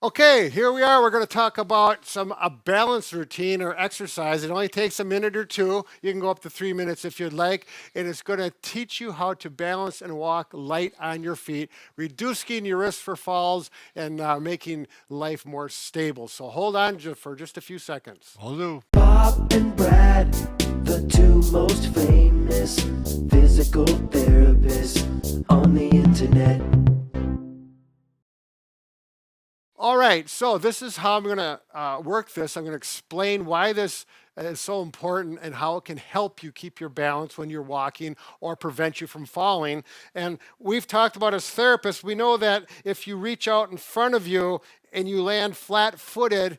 Okay, here we are. We're going to talk about a balance routine or exercise. It only takes a minute or two. You can go up to 3 minutes if you'd like. And it's going to teach you how to balance and walk light on your feet, reducing your risk for falls and making life more stable. So hold on for just a few seconds. Will do. Bob and Brad, the two most famous physical therapists on the internet. All right, so this is how I'm going to work this. I'm going to explain why this is so important and how it can help you keep your balance when you're walking or prevent you from falling. And we've talked about as therapists, we know that if you reach out in front of you and you land flat-footed,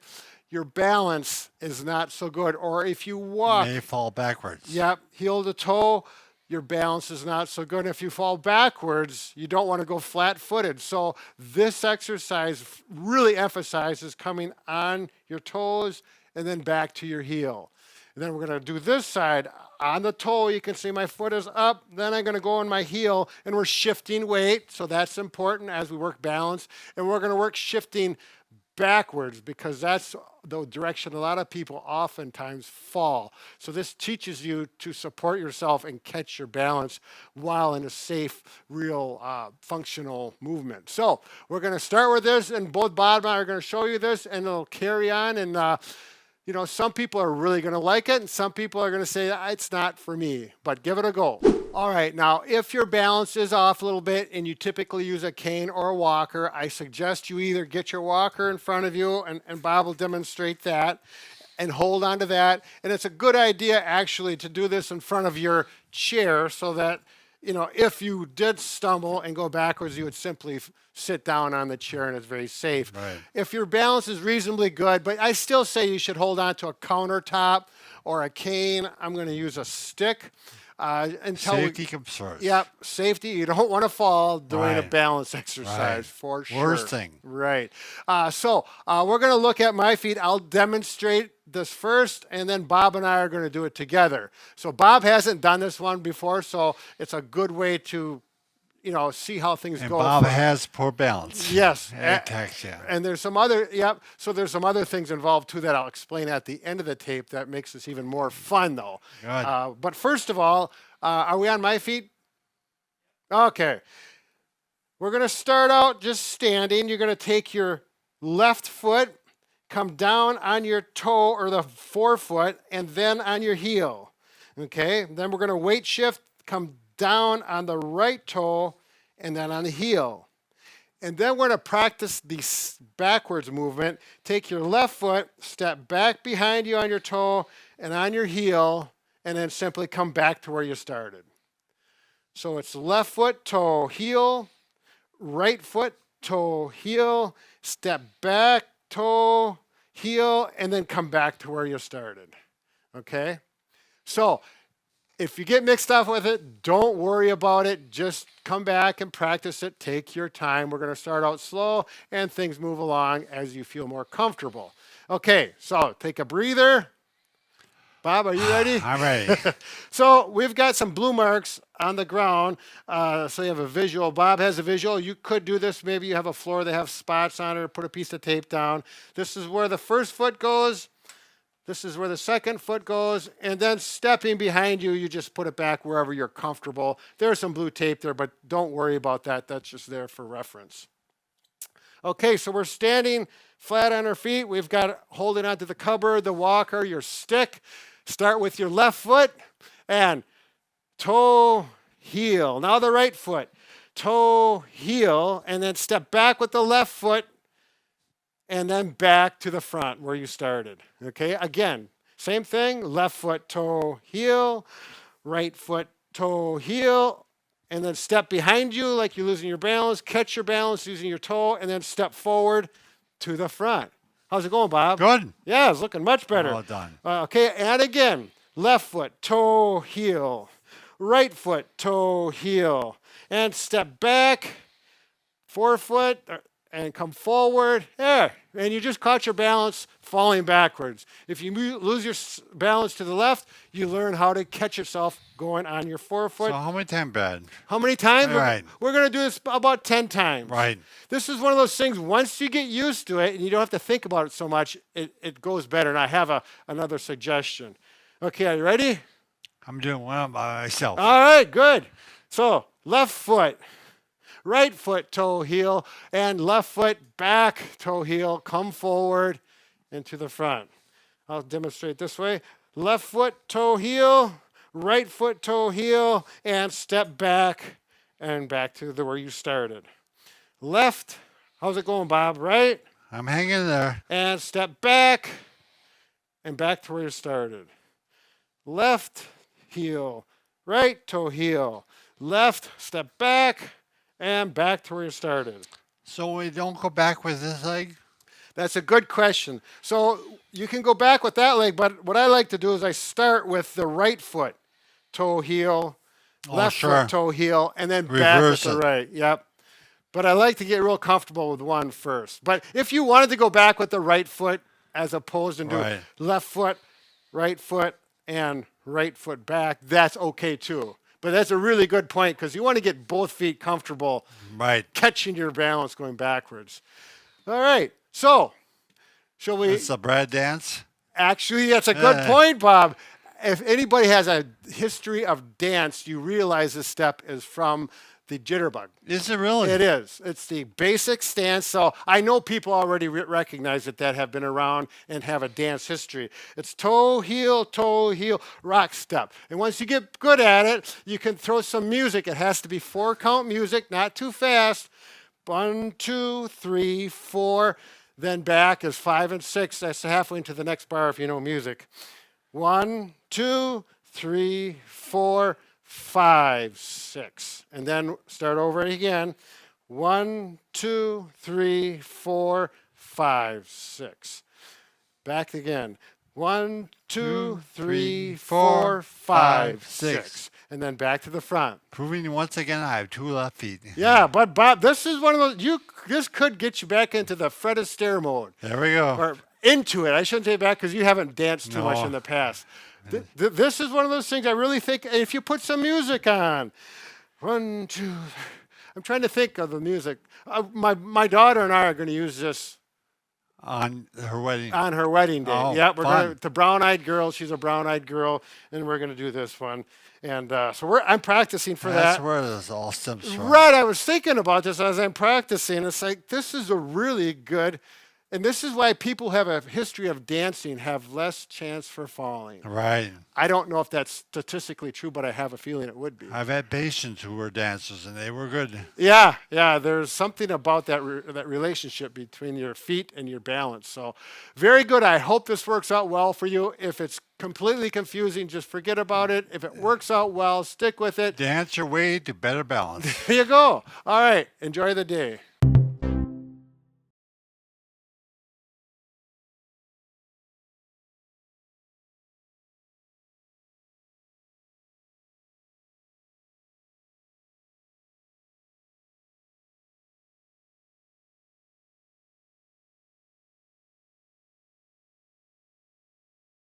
your balance is not so good. Or if you walk, May fall backwards. yep, heel to toe, your balance is not so good. If you fall backwards, you don't want to go flat-footed. So this exercise really emphasizes coming on your toes and then back to your heel. And then we're going to do this side. On the toe, you can see my foot is up. Then I'm going to go on my heel, and we're shifting weight. So that's important as we work balance. And we're going to work shifting backwards because that's the direction a lot of people oftentimes fall. So this teaches you to support yourself and catch your balance while in a safe, real, functional movement. So we're going to start with this, and both Bob and I are going to show you this, and it'll carry on. And you know, some people are really going to like it, and some people are going to say, it's not for me, but give it a go. All right, now, if your balance is off a little bit and you typically use a cane or a walker, I suggest you either get your walker in front of you, and Bob will demonstrate that, and hold on to that. And it's a good idea, actually, to do this in front of your chair so that, you know, if you did stumble and go backwards, you would simply sit down on the chair and it's very safe. Right. If your balance is reasonably good, but I still say you should hold on to a countertop or a cane. I'm going to use a stick. Until Safety comes first. Yep, safety. You don't want to fall doing a Right. balance exercise Right. for sure. Worst thing. Right. So we're going to look at my feet. I'll demonstrate this first, and then Bob and I are going to do it together. So Bob hasn't done this one before, so it's a good way to, you know, see how things And go. Bob has poor balance. Yes. Ataxia. And there's some other, yep. So there's some other things involved too that I'll explain at the end of the tape that makes this even more fun though. Good. But first of all, are we on my feet? Okay. We're going to start out just standing. You're going to take your left foot, come down on your toe or the forefoot, and then on your heel. Okay. Then we're going to weight shift, come down on the right toe, and then on the heel. And then we're going to practice the backwards movement. Take your left foot, step back behind you on your toe and on your heel, and then simply come back to where you started. So it's left foot, toe, heel, right foot, toe, heel, step back, toe, heel, and then come back to where you started. Okay? So if you get mixed up with it, don't worry about it. Just come back and practice it. Take your time. We're going to start out slow, and things move along as you feel more comfortable. Okay, so take a breather. Bob, are you ready? I'm ready. So we've got some blue marks on the ground, so you have a visual. Bob has a visual. You could do this. Maybe you have a floor that have spots on it, or put a piece of tape down. This is where the first foot goes. This is where the second foot goes, and then stepping behind you, you just put it back wherever you're comfortable. There's some blue tape there, but don't worry about that. That's just there for reference. Okay, so we're standing flat on our feet. We've got holding onto the cupboard, the walker, your stick. Start with your left foot and toe, heel. Now the right foot, toe, heel, and then step back with the left foot, and then back to the front where you started. Okay, again, same thing, left foot, toe, heel, right foot, toe, heel, and then step behind you like you're losing your balance, catch your balance using your toe, and then step forward to the front. How's it going, Bob? Good. Yeah, it's looking much better. Well done. Okay, and again, left foot, toe, heel, right foot, toe, heel, and step back, forefoot, and come forward. There, And you just caught your balance falling backwards. If you lose your balance to the left, you learn how to catch yourself going on your forefoot. So how many times, Brad? How many times? Right. We're going to do this about 10 times. Right. This is one of those things, once you get used to it and you don't have to think about it so much, it goes better. And I have another suggestion. Okay, are you ready? I'm doing one by myself. All right, good. So left foot, right foot, toe, heel, and left foot, back, toe, heel, come forward and to the front. I'll demonstrate this way. Left foot, toe, heel, right foot, toe, heel, and step back and back to where you started. Left, how's it going, Bob? Right? I'm hanging there. And step back and back to where you started. Left, heel, right, toe, heel. Left, step back, and back to where you started. So we don't go back with this leg? That's a good question. So you can go back with that leg, but what I like to do is I start with the right foot, toe, heel, left sure. foot, toe, heel, and then back Reverse with the it. right. Yep. But I like to get real comfortable with one first. But if you wanted to go back with the right foot as opposed to do Right. left foot, and right foot back, that's okay too. But that's a really good point because you want to get both feet comfortable Right. catching your balance going backwards. All right. So, shall we? It's a Brad dance. Actually, that's a good point, Bob. If anybody has a history of dance, you realize this step is from the Jitterbug. Is it really? It is. It's the basic stance. So I know people already recognize it that have been around and have a dance history. It's toe, heel, rock step. And once you get good at it, you can throw some music. It has to be 4-count music, not too fast. 1, 2, 3, 4. Then back is 5 and 6. That's halfway into the next bar if you know music. 1, 2, 3, 4, 5, 6. And then start over again. 1, 2, 3, 4, 5, 6. Back again. 1, 2, 3, 4, 5, 6. And then back to the front. Proving once again I have 2 left feet. Yeah, but Bob, this is one of those, this could get you back into the Fred Astaire mode. There we go. Or into it. I shouldn't say back because you haven't danced too much No. in the past. This is one of those things I really think if you put some music on. 1, 2, I'm trying to think of the music. My daughter and I are going to use this On her wedding. on her wedding day. Oh, Yeah, we're fun. going to the brown-eyed girl. She's a brown-eyed girl, and we're going to do this one. And so I'm practicing for That's that. where this all stems from. Right, I was thinking about this as I'm practicing. It's like, this is a really good, and this is why people who have a history of dancing have less chance for falling. Right. I don't know if that's statistically true, but I have a feeling it would be. I've had patients who were dancers and they were good. Yeah, there's something about that that relationship between your feet and your balance. So very good. I hope this works out well for you. If it's completely confusing, just forget about it. If it works out well, stick with it. Dance your way to better balance. Here you go. All right, enjoy the day.